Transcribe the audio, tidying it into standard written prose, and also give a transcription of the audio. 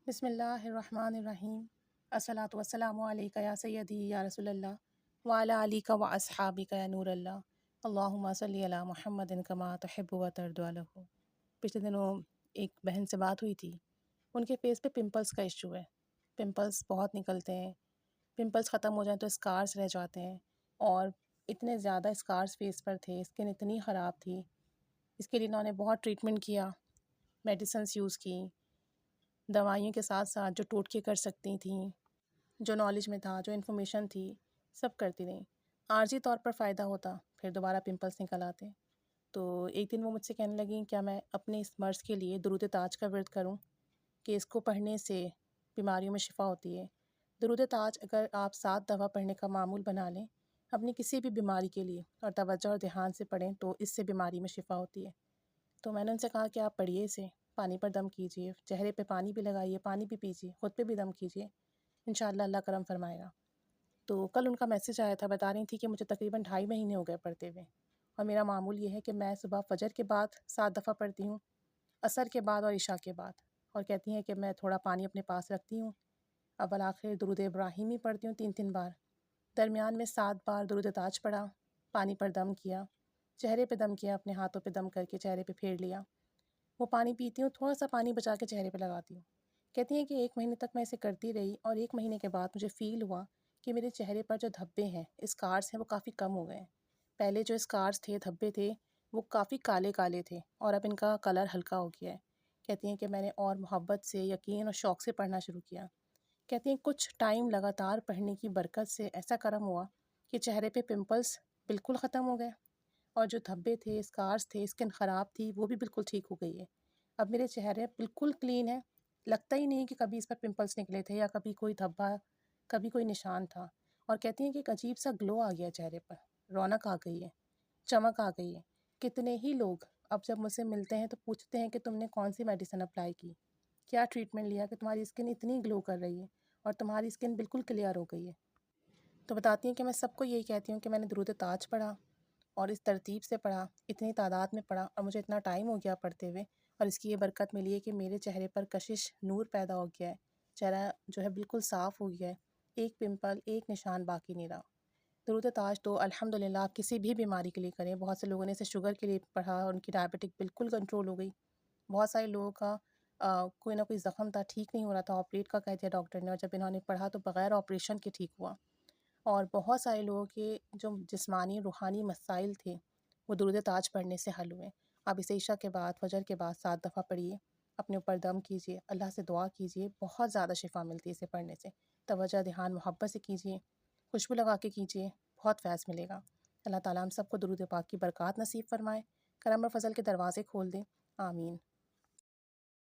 بسم اللہ الرحمن الرحیم۔ الصلاۃ والسلام علیک یا سیدی یا رسول اللہ وعلی علیک و اصحابک یا نور اللہ، اللہم صلی علی محمد کما تحب و ترضی عنہ۔ پچھلے دنوں ایک بہن سے بات ہوئی تھی، ان کے فیس پہ پمپلز کا ایشو ہے، پمپلز بہت نکلتے ہیں، پمپلز ختم ہو جائیں تو اسکارز رہ جاتے ہیں، اور اتنے زیادہ اسکارز فیس پر تھے، اسکن اتنی خراب تھی، اس کے لیے انہوں نے بہت ٹریٹمنٹ کیا، میڈیسنس یوز کی، دوائیوں کے ساتھ ساتھ جو ٹوٹکے کر سکتی تھیں، جو نالج میں تھا، جو انفارمیشن تھی، سب کرتی رہیں۔ عارضی طور پر فائدہ ہوتا، پھر دوبارہ پمپلس نکل آتے۔ تو ایک دن وہ مجھ سے کہنے لگیں کیا میں اپنے اس مرض کے لیے درود تاج کا ورد کروں کہ اس کو پڑھنے سے بیماریوں میں شفا ہوتی ہے۔ درود تاج اگر آپ 7 دفعہ پڑھنے کا معمول بنا لیں اپنی کسی بھی بیماری کے لیے اور توجہ اور دھیان سے پڑھیں تو اس سے بیماری میں شفا ہوتی ہے۔ تو میں نے ان سے کہا کہ آپ پڑھیے اسے، پانی پر دم کیجئے، چہرے پہ پانی بھی لگائیے، پانی بھی پیجئے، خود پہ بھی دم کیجئے، انشاءاللہ اللہ کرم فرمائے گا۔ تو کل ان کا میسیج آیا تھا، بتا رہی تھی کہ مجھے تقریباً 2.5 مہینے ہو گئے پڑھتے ہوئے، اور میرا معمول یہ ہے کہ میں صبح فجر کے بعد 7 دفعہ پڑھتی ہوں، عصر کے بعد اور عشاء کے بعد، اور کہتی ہیں کہ میں تھوڑا پانی اپنے پاس رکھتی ہوں، اول آخر درود ابراہیمی پڑھتی ہوں 3 بار، درمیان میں 7 بار درود تاج پڑھا، پانی پر دم کیا، چہرے پہ دم کیا، اپنے ہاتھوں پہ دم کر کے چہرے پہ پھیر لیا، وہ پانی پیتی ہوں، تھوڑا سا پانی بچا کے چہرے پہ لگاتی ہوں۔ کہتی ہیں کہ 1 مہینے تک میں اسے کرتی رہی، اور 1 مہینے کے بعد مجھے فیل ہوا کہ میرے چہرے پر جو دھبے ہیں، اسکارس ہیں، وہ کافی کم ہو گئے ہیں۔ پہلے جو اسکارس تھے، دھبے تھے، وہ کافی کالے کالے تھے، اور اب ان کا کلر ہلکا ہو گیا ہے۔ کہتی ہیں کہ میں نے اور محبت سے، یقین اور شوق سے پڑھنا شروع کیا۔ کہتی ہیں کچھ ٹائم لگاتار پڑھنے کی برکت سے ایسا کرم ہوا کہ چہرے پہ پمپلس بالکل ختم ہو گئے، اور جو دھبے تھے، اسکارس تھے، اسکن خراب تھی، وہ بھی بالکل ٹھیک ہو گئی ہے۔ اب میرے چہرے بالکل کلین ہے، لگتا ہی نہیں کہ کبھی اس پر پمپلس نکلے تھے یا کبھی کوئی دھبا، کبھی کوئی نشان تھا، اور کہتی ہیں کہ ایک عجیب سا گلو آ گیا چہرے پر، رونق آ گئی ہے، چمک آ گئی ہے۔ کتنے ہی لوگ اب جب مجھ سے ملتے ہیں تو پوچھتے ہیں کہ تم نے کون سی میڈیسن اپلائی کی، کیا ٹریٹمنٹ لیا کہ تمہاری اسکن اتنی گلو کر رہی ہے اور تمہاری اسکن بالکل کلیئر ہو گئی ہے۔ تو بتاتی ہیں کہ میں سب کو یہی کہتی ہوں کہ میں نے درود تاج پڑھا، اور اس ترتیب سے پڑھا، اتنی تعداد میں پڑھا، اور مجھے اتنا ٹائم ہو گیا پڑھتے ہوئے، اور اس کی یہ برکت ملی ہے کہ میرے چہرے پر کشش نور پیدا ہو گیا ہے، چہرہ جو ہے بالکل صاف ہو گیا ہے، ایک پمپل، ایک نشان باقی نہیں رہا۔ درود تاج تو الحمدللہ آپ کسی بھی بیماری کے لیے کریں، بہت سے لوگوں نے اسے شوگر کے لیے پڑھا، ان کی ڈائبٹک بالکل کنٹرول ہو گئی، بہت سارے لوگوں کا کوئی نہ کوئی زخم تھا، ٹھیک نہیں ہو رہا تھا، آپریٹ کا کہہ دیا ڈاکٹر نے، اور جب انہوں نے پڑھا تو بغیر آپریشن کے ٹھیک ہوا، اور بہت سارے لوگوں کے جو جسمانی روحانی مسائل تھے وہ درود تاج پڑھنے سے حل ہوئے۔ آپ اسے عشاء کے بعد، فجر کے بعد 7 دفعہ پڑھیے، اپنے اوپر دم کیجیے، اللہ سے دعا کیجیے، بہت زیادہ شفا ملتی ہے اسے پڑھنے سے۔ توجہ دھیان محبت سے کیجیے، خوشبو لگا کے کیجیے، بہت فیض ملے گا۔ اللہ تعالیٰ ہم سب کو درود پاک کی برکات نصیب فرمائے، کرم اور فضل کے دروازے کھول دیں، آمین۔